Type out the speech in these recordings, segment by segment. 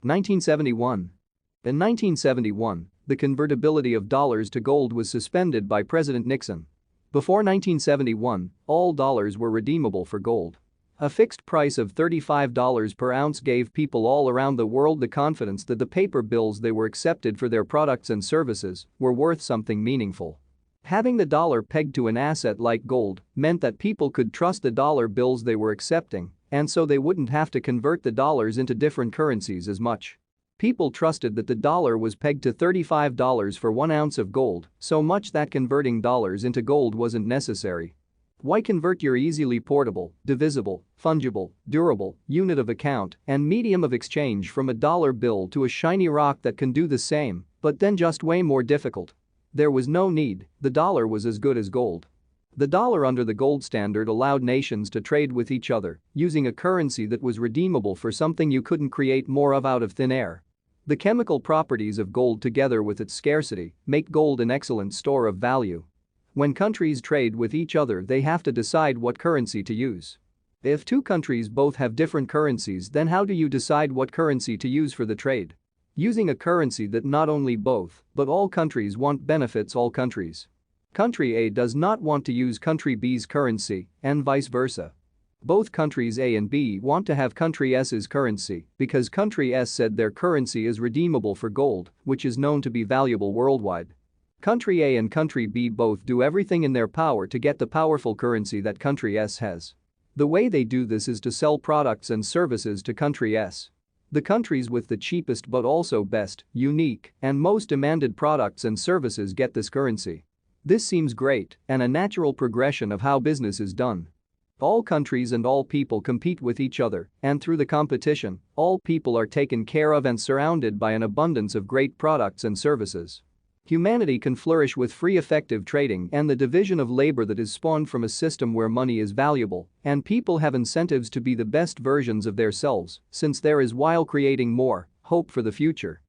1971. In 1971, the convertibility of dollars to gold was suspended by President Nixon. Before 1971, all dollars were redeemable for gold. A fixed price of $35 per ounce gave people all around the world the confidence that the paper bills they were accepted for their products and services were worth something meaningful. Having the dollar pegged to an asset like gold meant that people could trust the dollar bills they were accepting, and so they wouldn't have to convert the dollars into different currencies as much. People trusted that the dollar was pegged to $35 for 1 ounce of gold, so much that converting dollars into gold wasn't necessary. Why convert your easily portable, divisible, fungible, durable unit of account and medium of exchange from a dollar bill to a shiny rock that can do the same, but then just way more difficult? There was no need, the dollar was as good as gold. The dollar under the gold standard allowed nations to trade with each other using a currency that was redeemable for something you couldn't create more of out of thin air. The chemical properties of gold together with its scarcity make gold an excellent store of value. When countries trade with each other, they have to decide what currency to use. If two countries both have different currencies, then how do you decide what currency to use for the trade? Using a currency that not only both, but all countries want benefits all countries. Country A does not want to use country B's currency, and vice versa. Both countries A and B want to have country S's currency because country S said their currency is redeemable for gold, which is known to be valuable worldwide. Country A and country B both do everything in their power to get the powerful currency that country S has. The way they do this is to sell products and services to country S. The countries with the cheapest but also best, unique, and most demanded products and services get this currency. This seems great and a natural progression of how business is done. All countries and all people compete with each other, and through the competition, all people are taken care of and surrounded by an abundance of great products and services. Humanity can flourish with free effective trading and the division of labor that is spawned from a system where money is valuable and people have incentives to be the best versions of themselves, since there is, while creating more, hope for the future.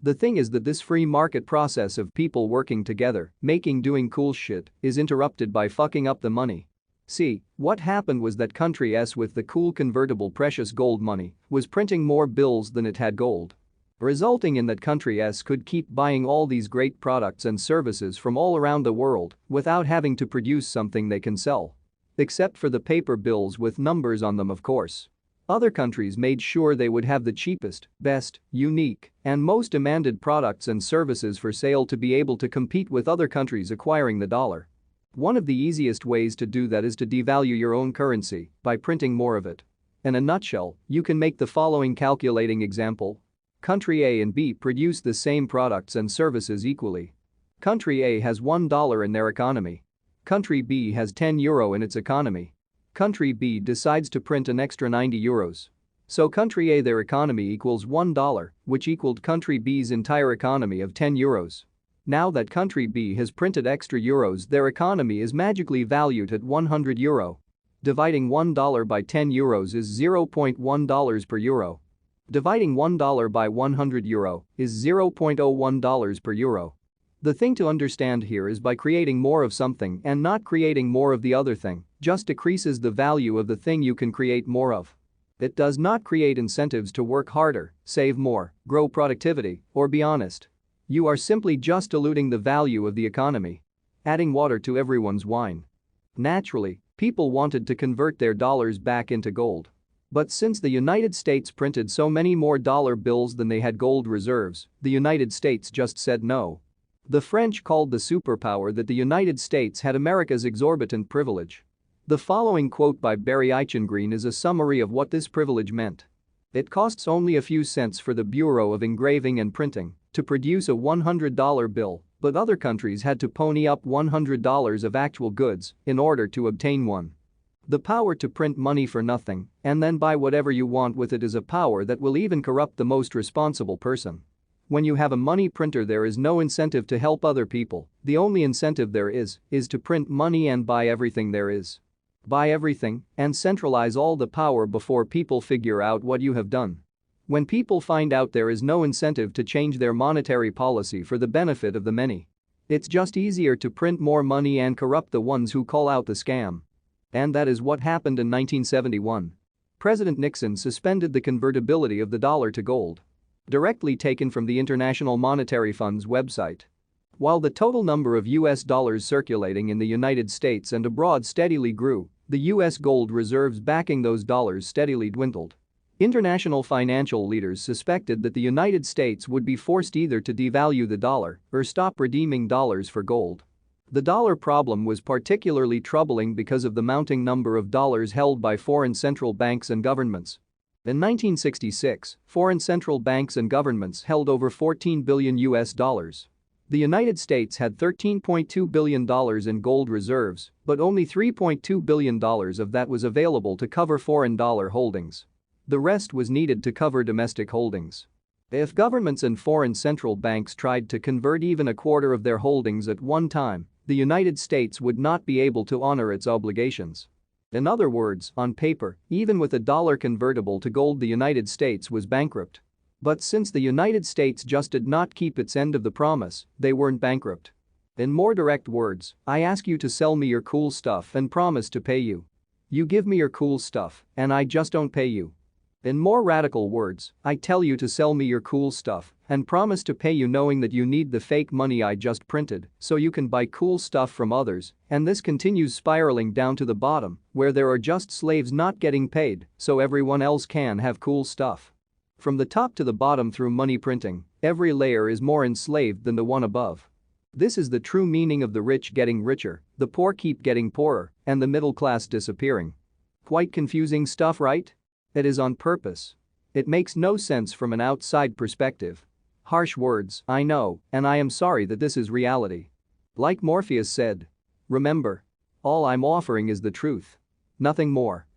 The thing is that this free market process of people working together, doing cool shit, is interrupted by fucking up the money. See, what happened was that country S with the cool convertible precious gold money was printing more bills than it had gold, resulting in that country S could keep buying all these great products and services from all around the world without having to produce something they can sell. Except for the paper bills with numbers on them, of course. Other countries made sure they would have the cheapest, best, unique, and most demanded products and services for sale to be able to compete with other countries acquiring the dollar. One of the easiest ways to do that is to devalue your own currency by printing more of it. In a nutshell, you can make the following calculating example. Country A and B produce the same products and services equally. Country A has $1 in their economy. Country B has €10 in its economy. Country B decides to print an extra €90. So country A, their economy equals $1, which equaled country B's entire economy of €10. Now that country B has printed extra euros, their economy is magically valued at €100. Dividing $1 by €10 is $0.1 per euro. Dividing $1 by €100 is $0.01 per euro. The thing to understand here is by creating more of something and not creating more of the other thing just decreases the value of the thing you can create more of. It does not create incentives to work harder, save more, grow productivity, or be honest. You are simply just diluting the value of the economy. Adding water to everyone's wine. Naturally, people wanted to convert their dollars back into gold. But since the United States printed so many more dollar bills than they had gold reserves, the United States just said no. The French called the superpower that the United States had America's exorbitant privilege. The following quote by Barry Eichengreen is a summary of what this privilege meant. It costs only a few cents for the Bureau of Engraving and Printing to produce a $100 bill, but other countries had to pony up $100 of actual goods in order to obtain one. The power to print money for nothing and then buy whatever you want with it is a power that will even corrupt the most responsible person. When you have a money printer, there is no incentive to help other people. The only incentive there is to print money and buy everything there is. Buy everything and centralize all the power before people figure out what you have done. When people find out there is no incentive to change their monetary policy for the benefit of the many, it's just easier to print more money and corrupt the ones who call out the scam. And that is what happened in 1971. President Nixon suspended the convertibility of the dollar to gold. Directly taken from the International Monetary Fund's website. While the total number of US dollars circulating in the United States and abroad steadily grew, the US gold reserves backing those dollars steadily dwindled. International financial leaders suspected that the United States would be forced either to devalue the dollar or stop redeeming dollars for gold. The dollar problem was particularly troubling because of the mounting number of dollars held by foreign central banks and governments. In 1966, foreign central banks and governments held over $14 billion US dollars. The United States had $13.2 billion in gold reserves, but only $3.2 billion of that was available to cover foreign dollar holdings. The rest was needed to cover domestic holdings. If governments and foreign central banks tried to convert even a quarter of their holdings at one time, the United States would not be able to honor its obligations. In other words, on paper, even with a dollar convertible to gold, the United States was bankrupt. But since the United States just did not keep its end of the promise, they weren't bankrupt. In more direct words, I ask you to sell me your cool stuff and promise to pay you. You give me your cool stuff, and I just don't pay you. In more radical words, I tell you to sell me your cool stuff and promise to pay you knowing that you need the fake money I just printed so you can buy cool stuff from others, and this continues spiraling down to the bottom where there are just slaves not getting paid so everyone else can have cool stuff. From the top to the bottom through money printing, every layer is more enslaved than the one above. This is the true meaning of the rich getting richer, the poor keep getting poorer, and the middle class disappearing. Quite confusing stuff, right? It is on purpose. It makes no sense from an outside perspective. Harsh words, I know, and I am sorry that this is reality. Like Morpheus said. Remember, all I'm offering is the truth. Nothing more.